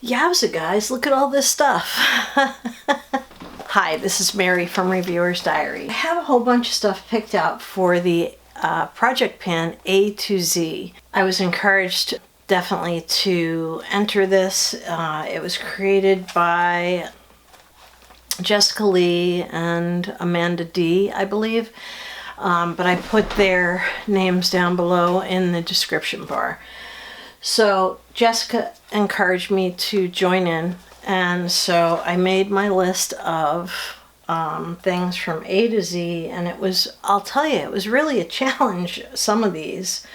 Yowza guys, look at all this stuff. Hi, this is Mary from Reviewer's Diary. I have a whole bunch of stuff picked out for the project pan A to Z. I was encouraged definitely to enter this. It was created by Jessica Lee and Amanda D, I believe. But I put their names down below in the description bar. So Jessica encouraged me to join in, and so I made my list of things from A to Z, and it was, I'll tell you, it was really a challenge, some of these.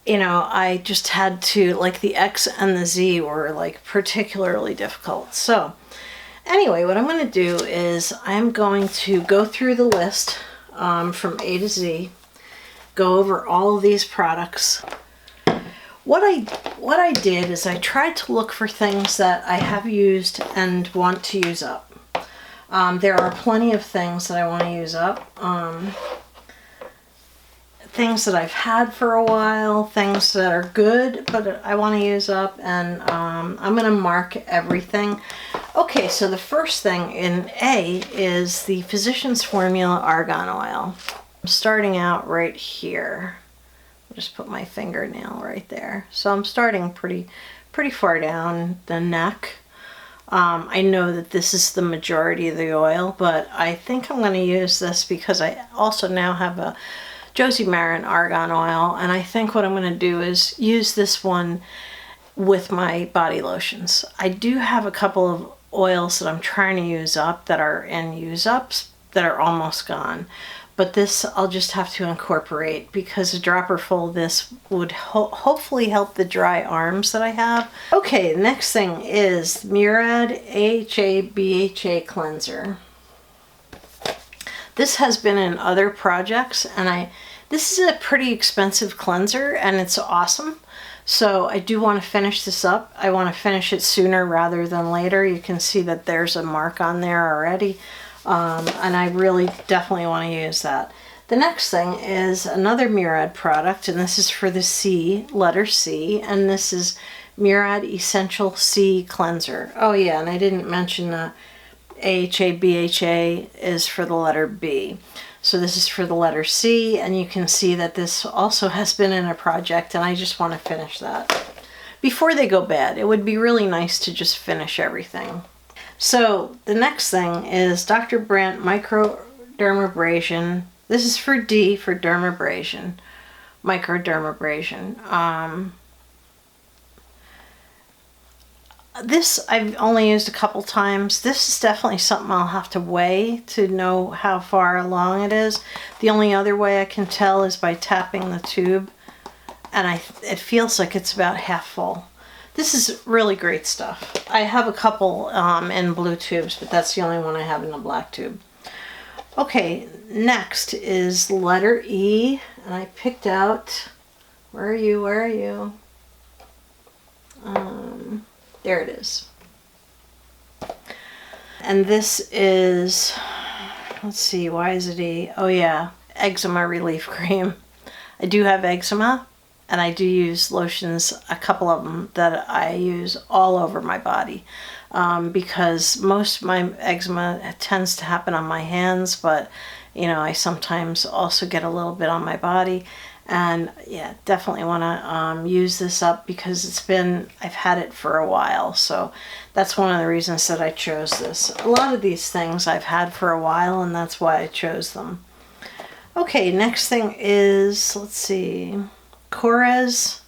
You know, I just had to, like the X and the Z were like particularly difficult. So anyway, what I'm going to do is I'm going to go through the list from A to Z, go over all of these products. What I did is I tried to look for things that I have used and want to use up. There are plenty of things that I want to use up. Things that I've had for a while, things that are good but I want to use up, and I'm going to mark everything. Okay, so the first thing in A is the Physicians Formula Argan Oil. I'm starting out right here. I'll just put my fingernail right there. So I'm starting pretty far down the neck. I know that this is the majority of the oil, but I think I'm going to use this because I also now have a Josie Maran Argan Oil, and I think what I'm going to do is use this one with my body lotions. I do have a couple of oils that I'm trying to use up that are in use-ups that are almost gone. But this I'll just have to incorporate because a dropper full of this would hopefully help the dry arms that I have. Okay, the next thing is Murad Aha Bha Cleanser. This has been in other projects, and this is a pretty expensive cleanser and it's awesome. So I do want to finish this up. I want to finish it sooner rather than later. You can see that there's a mark on there already. And I really definitely want to use that. The next thing is another Murad product, and this is for the C, letter C, and this is Murad Essential C Cleanser. Oh yeah, and I didn't mention the AHA BHA is for the letter B. So this is for the letter C, and you can see that this also has been in a project, and I just want to finish that. Before they go bad, it would be really nice to just finish everything. So the next thing is Dr. Brandt Microdermabrasion. This is for D, for dermabrasion, microdermabrasion. This I've only used a couple times. This is definitely something I'll have to weigh to know how far along it is. The only other way I can tell is by tapping the tube, and it feels like it's about half full. This is really great stuff. I have a couple in blue tubes, but that's the only one I have in a black tube. Okay, next is letter E, and I picked out, where are you? There it is. And this is, let's see, why is it E? Oh yeah, eczema relief cream. I do have eczema, and I do use lotions, a couple of them that I use all over my body, because most of my eczema tends to happen on my hands, but you know, I sometimes also get a little bit on my body. And yeah, definitely want to use this up because I've had it for a while. So that's one of the reasons that I chose this. A lot of these things I've had for a while, and that's why I chose them. Okay, next thing is, let's see, Korres.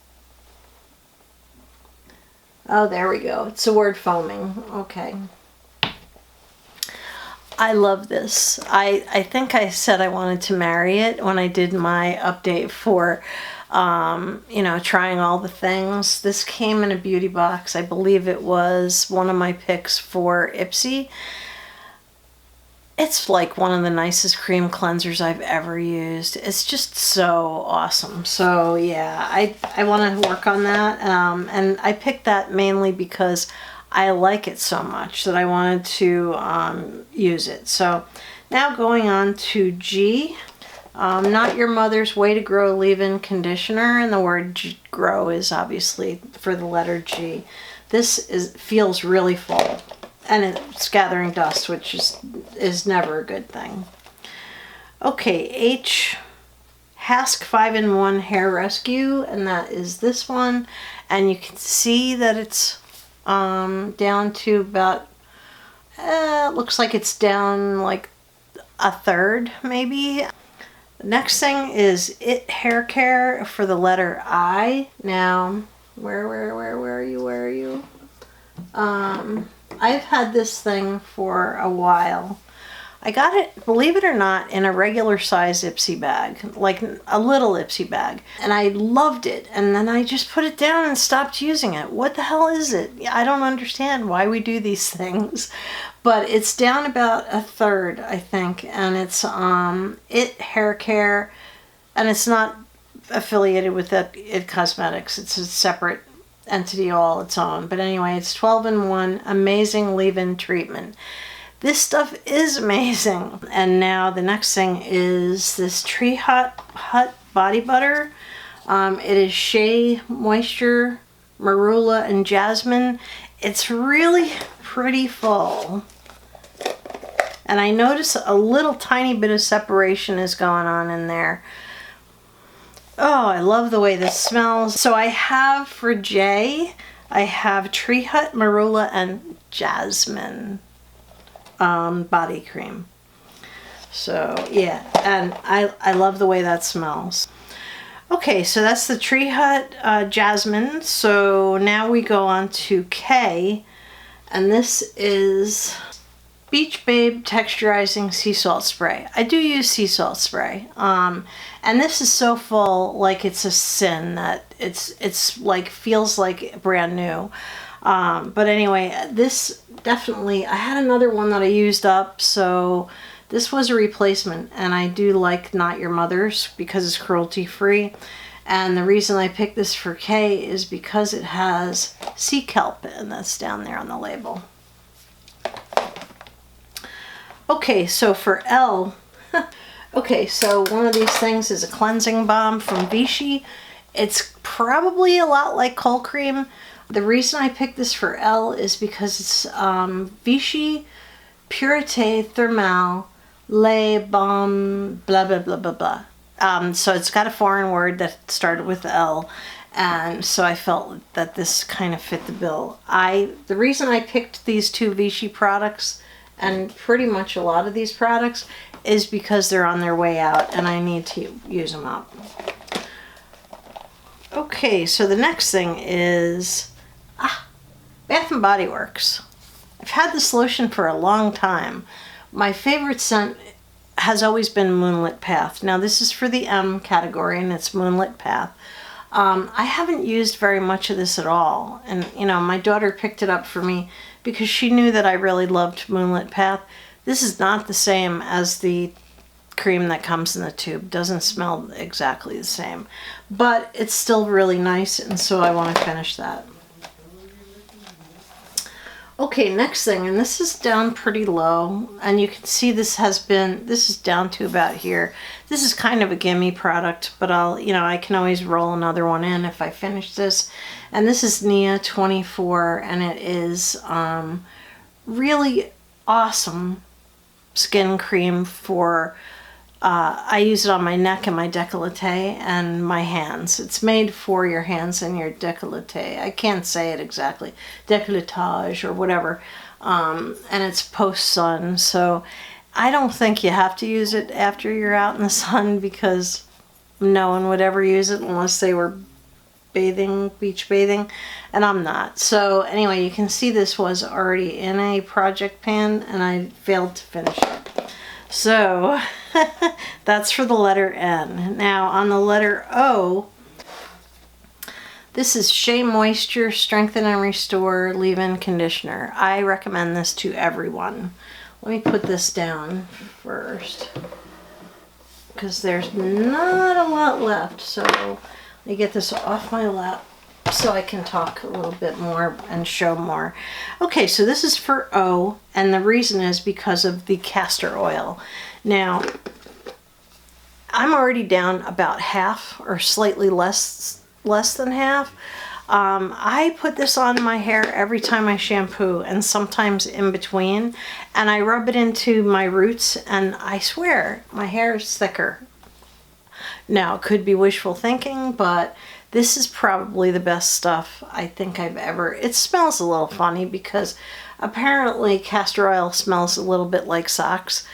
Oh, there we go. It's the word foaming. Okay. I love this. I think I said I wanted to marry it when I did my update for, you know, trying all the things. This came in a beauty box. I believe it was one of my picks for Ipsy. It's like one of the nicest cream cleansers I've ever used. It's just so awesome. So yeah, I want to work on that. And I picked that mainly because I like it so much that I wanted to use it. So now going on to G, Not Your Mother's Way to Grow Leave-In Conditioner, and the word grow is obviously for the letter G. feels really full, and it's gathering dust, which is never a good thing. Okay, Hask 5-in-1 Hair Rescue, and that is this one, and you can see that it's down to about, it looks like it's down like a third maybe. The next thing is Haircare for the letter I. Now, where are you? I've had this thing for a while. I got it, believe it or not, in a regular size Ipsy bag, like a little Ipsy bag. And I loved it. And then I just put it down and stopped using it. What the hell is it? I don't understand why we do these things. But it's down about a third, I think. And it's Haircare. And it's not affiliated with It Cosmetics. It's a separate entity all its own. But anyway, it's 12-in-1 amazing leave-in treatment. This stuff is amazing. And now the next thing is this Tree Hut body butter. It is Shea, Moisture, Marula, and Jasmine. It's really pretty full. And I notice a little tiny bit of separation is going on in there. Oh, I love the way this smells. So I have for Jay, I have Tree Hut, Marula, and Jasmine body cream. So yeah, and I love the way that smells. Okay, so that's the Tree Hut Jasmine. So now we go on to K, and this is Beach Babe Texturizing Sea Salt Spray. I do use sea salt spray, and this is so full, like it's a sin that it's like feels like brand new. But anyway, this definitely, I had another one that I used up, so this was a replacement, and I do like Not Your Mother's because it's cruelty free. And the reason I picked this for K is because it has sea kelp, and that's down there on the label. Okay, so for L, okay, so one of these things is a cleansing balm from Vichy. It's probably a lot like cold cream. The reason I picked this for L is because it's Vichy, Purete, Thermale, LAIT, Baume, blah, blah, blah, blah, blah. So it's got a foreign word that started with L, and so I felt that this kind of fit the bill. The reason I picked these two Vichy products, and pretty much a lot of these products, is because they're on their way out and I need to use them up. Okay, so the next thing is Bath & Body Works. I've had this lotion for a long time. My favorite scent has always been Moonlit Path. Now this is for the M category, and it's Moonlit Path. I haven't used very much of this at all, and you know, my daughter picked it up for me because she knew that I really loved Moonlit Path. This is not the same as the cream that comes in the tube. Doesn't smell exactly the same, but it's still really nice, and so I want to finish that. Okay, next thing, and this is down pretty low, and you can see this is down to about here. This is kind of a gimme product, but I can always roll another one in if I finish this. And this is Nia 24, and it is really awesome skin cream for, I use it on my neck and my décolleté and my hands. It's made for your hands and your décolleté. I can't say it exactly, décolletage or whatever. And it's post-sun, so I don't think you have to use it after you're out in the sun, because no one would ever use it unless they were beach bathing, and I'm not. So anyway, you can see this was already in a project pan and I failed to finish it. So that's for the letter N. Now on the letter O, this is Shea Moisture Strengthen and Restore Leave-In Conditioner. I recommend this to everyone. Let me put this down first, because there's not a lot left. So let me get this off my lap so I can talk a little bit more and show more. Okay, so this is for O, and the reason is because of the castor oil. Now, I'm already down about half, or slightly less than half. I put this on my hair every time I shampoo and sometimes in between, and I rub it into my roots, and I swear my hair is thicker. Now, it could be wishful thinking, but this is probably the best stuff I think I've ever... It smells a little funny because apparently castor oil smells a little bit like socks,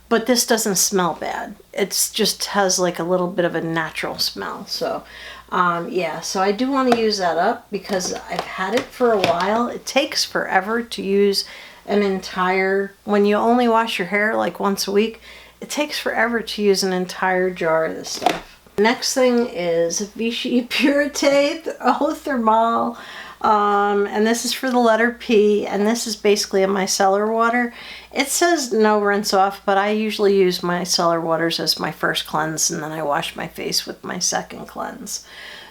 but this doesn't smell bad. It just has like a little bit of a natural smell. So yeah, so I do want to use that up because I've had it for a while. It takes forever to use an entire... When you only wash your hair like once a week, it takes forever to use an entire jar of this stuff. Next thing is Vichy Purete Thermale, and this is for the letter P, and this is basically a micellar water. It says no rinse off, but I usually use micellar waters as my first cleanse, and then I wash my face with my second cleanse.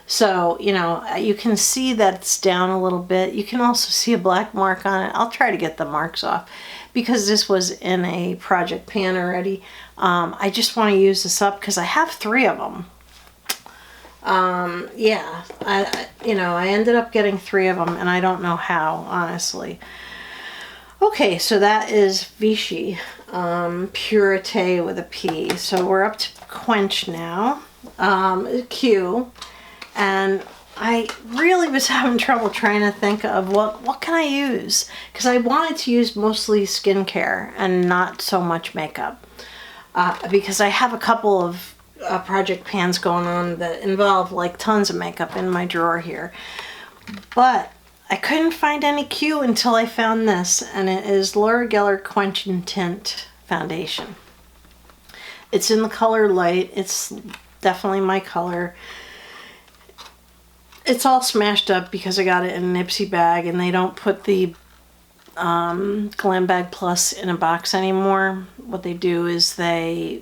So, you know, you can see that it's down a little bit. You can also see a black mark on it. I'll try to get the marks off because this was in a project pan already. I just want to use this up because I have 3 of them. Yeah, I ended up getting 3 of them, and I don't know how, honestly. Okay, so that is Vichy Purete with a P. So we're up to Quench now, Q, and I really was having trouble trying to think of what can I use, because I wanted to use mostly skincare and not so much makeup, because I have a couple of project pans going on that involve like tons of makeup in my drawer here, but I couldn't find any Q until I found this, and it is Laura Geller Quenching Tint Foundation. It's in the color LAIT. It's definitely my color. It's all smashed up because I got it in an Ipsy bag, and they don't put the Glam Bag Plus in a box anymore. What they do is they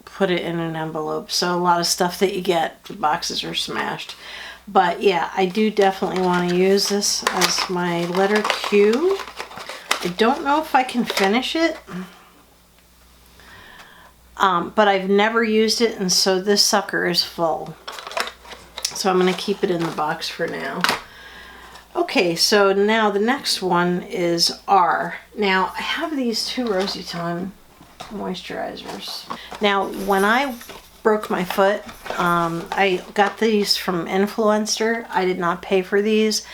put it in an envelope. So a lot of stuff that you get, the boxes are smashed. But yeah, I do definitely want to use this as my letter Q. I don't know if I can finish it, but I've never used it, and so this sucker is full. So I'm going to keep it in the box for now. Okay, so now the next one is R. Now I have these 2 Rosy moisturizers. Now, when I broke my foot, I got these from Influencer. I did not pay for these.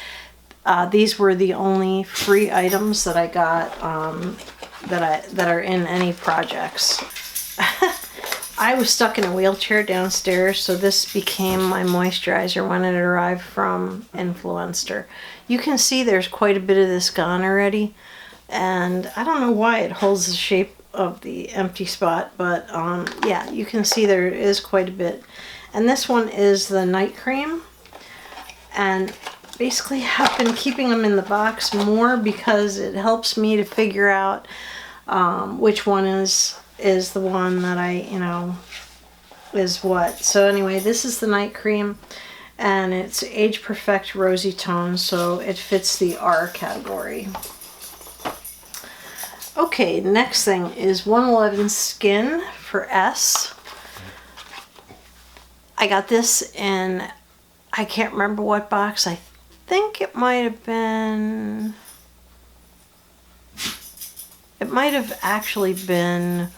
These were the only free items that I got that are in any projects. I was stuck in a wheelchair downstairs, so this became my moisturizer when it arrived from Influencer. You can see there's quite a bit of this gone already, and I don't know why it holds the shape of the empty spot, but yeah, you can see there is quite a bit. And this one is the night cream, and basically have been keeping them in the box more because it helps me to figure out which one is the one that is what. So anyway, this is the night cream, and it's Age Perfect Rosy Tone, so it fits the R category. Okay, next thing is 111 Skin for S. I got this in, I can't remember what box. I think it might have been, it might have actually been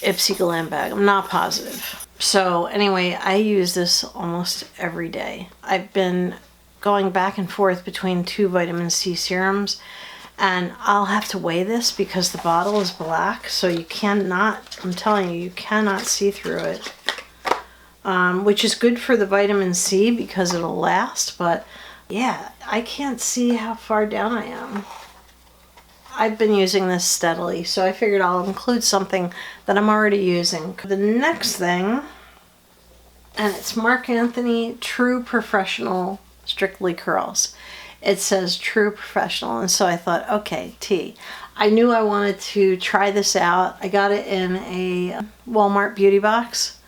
Ipsy Glam Bag. I'm not positive. So anyway, I use this almost every day. I've been going back and forth between 2 vitamin C serums, and I'll have to weigh this because the bottle is black, so you cannot, I'm telling you, you cannot see through it. Which is good for the vitamin C because it'll last, but yeah, I can't see how far down I am. I've been using this steadily, so I figured I'll include something that I'm already using. The next thing, and it's Marc Anthony True Professional Strictly Curls. It says True Professional, and so I thought, okay, T. I knew I wanted to try this out. I got it in a Walmart beauty box,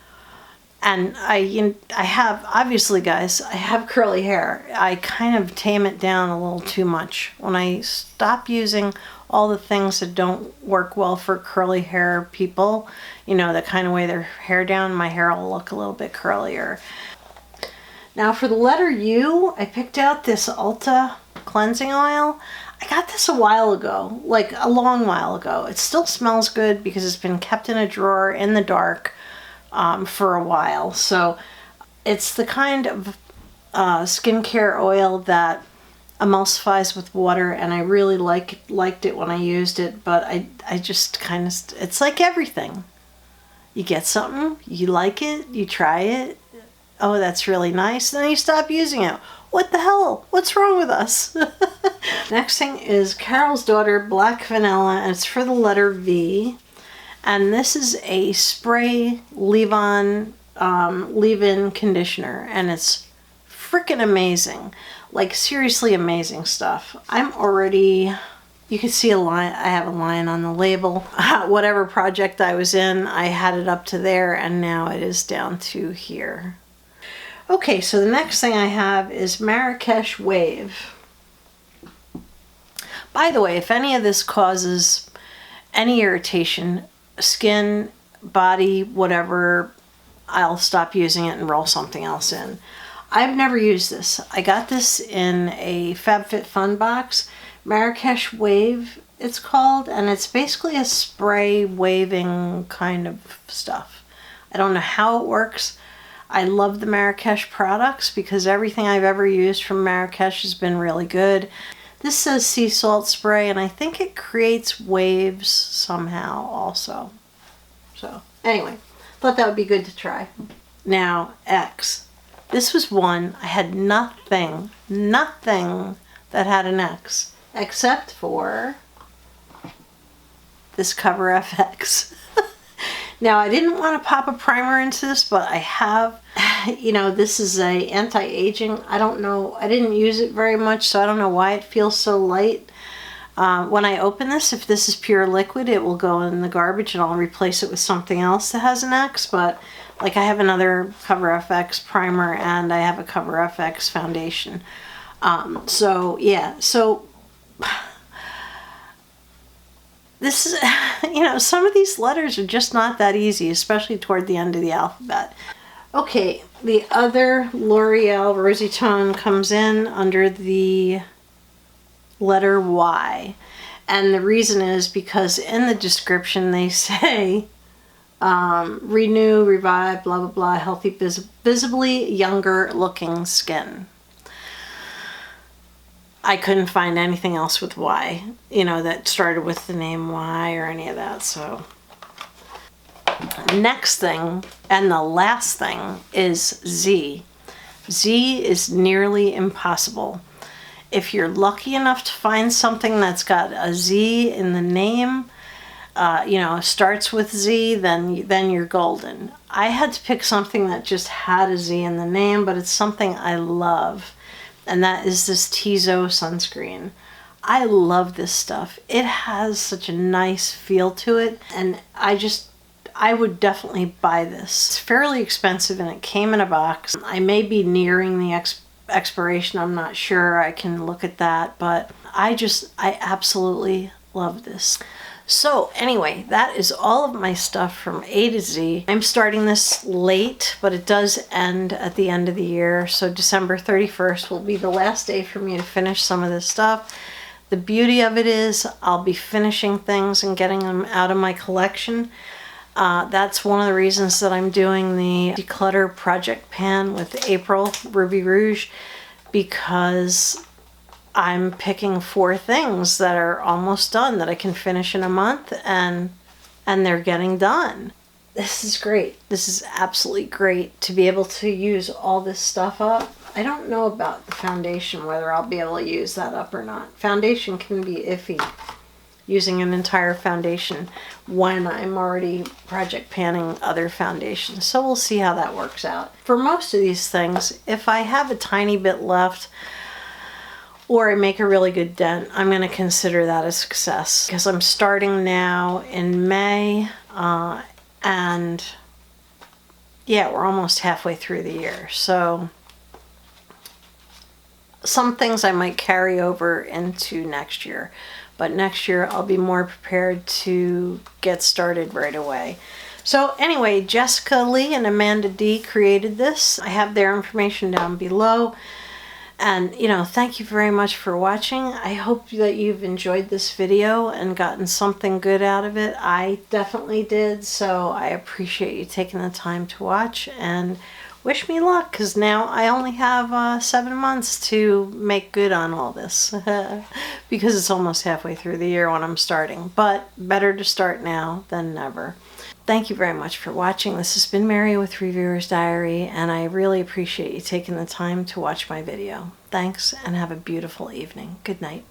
and I have, obviously guys, I have curly hair. I kind of tame it down a little too much. When I stop using all the things that don't work well for curly hair people, you know, that kind of weigh their hair down, my hair will look a little bit curlier. Now for the letter U, I picked out this Ulta Cleansing Oil. I got this a while ago, like a long while ago. It still smells good because it's been kept in a drawer in the dark for a while. So it's the kind of skincare oil that emulsifies with water, and I really liked it when I used it, but I just kind of, it's like everything. You get something, you like it, you try it, oh, that's really nice, then you stop using it. What the hell? What's wrong with us? Next thing is Carol's Daughter Black Vanilla, and it's for the letter V. And this is a spray leave-in conditioner, and it's freaking amazing. Like, seriously amazing stuff. I'm already, you can see a line, I have a line on the label. Whatever project I was in, I had it up to there, and now it is down to here. Okay, so the next thing I have is Marrakesh Wave. By the way, if any of this causes any irritation, skin, body, whatever, I'll stop using it and roll something else in. I've never used this. I got this in a FabFitFun box. Marrakesh Wave, it's called, and it's basically a spray waving kind of stuff. I don't know how it works. I love the Marrakesh products because everything I've ever used from Marrakesh has been really good. This says sea salt spray, and I think it creates waves somehow also. So anyway, thought that would be good to try. Now, X. This was one, I had nothing that had an X, except for this Cover FX. Now, I didn't want to pop a primer into this, but I have, you know, this is a anti-aging. I don't know, I didn't use it very much, so I don't know why it feels so light. When I open this, if this is pure liquid, it will go in the garbage and I'll replace it with something else that has an X, but like I have another Cover FX primer and I have a Cover FX foundation. So yeah, so this is, you know, some of these letters are just not that easy, especially toward the end of the alphabet. Okay, the other L'Oreal Rosy Tone comes in under the letter Y. And the reason is because in the description they say renew, revive, blah, blah, blah, healthy, visibly younger looking skin. I couldn't find anything else with Y, you know, that started with the name Y or any of that, so. Next thing, and the last thing, is Z. Z is nearly impossible. If you're lucky enough to find something that's got a Z in the name, you know, starts with Z, then you're golden. I had to pick something that just had a Z in the name, but it's something I love. And that is this Tizo sunscreen. I love this stuff. It has such a nice feel to it, and I would definitely buy this. It's fairly expensive and it came in a box. I may be nearing the expiration, I'm not sure. I can look at that, but I absolutely love this. So anyway, that is all of my stuff from A to Z. I'm starting this late, but it does end at the end of the year. So December 31st will be the last day for me to finish some of this stuff. The beauty of it is I'll be finishing things and getting them out of my collection. That's one of the reasons that I'm doing the Declutter Project Pan with April Ruby Rouge, because I'm picking 4 things that are almost done that I can finish in a month, and they're getting done. This is great. This is absolutely great to be able to use all this stuff up. I don't know about the foundation, whether I'll be able to use that up or not. Foundation can be iffy, using an entire foundation when I'm already project panning other foundations. So we'll see how that works out. For most of these things, if I have a tiny bit left, or I make a really good dent, I'm going to consider that a success, because I'm starting now in May, and yeah, we're almost halfway through the year. So some things I might carry over into next year, but next year I'll be more prepared to get started right away. So anyway, Jessica Lee and Amanda D created this. I have their information down below. And, you know, thank you very much for watching. I hope that you've enjoyed this video and gotten something good out of it. I definitely did, so I appreciate you taking the time to watch, and wish me luck, because now I only have 7 months to make good on all this because it's almost halfway through the year when I'm starting. But better to start now than never. Thank you very much for watching. This has been Mary with Reviewer's Diary, and I really appreciate you taking the time to watch my video. Thanks, and have a beautiful evening. Good night.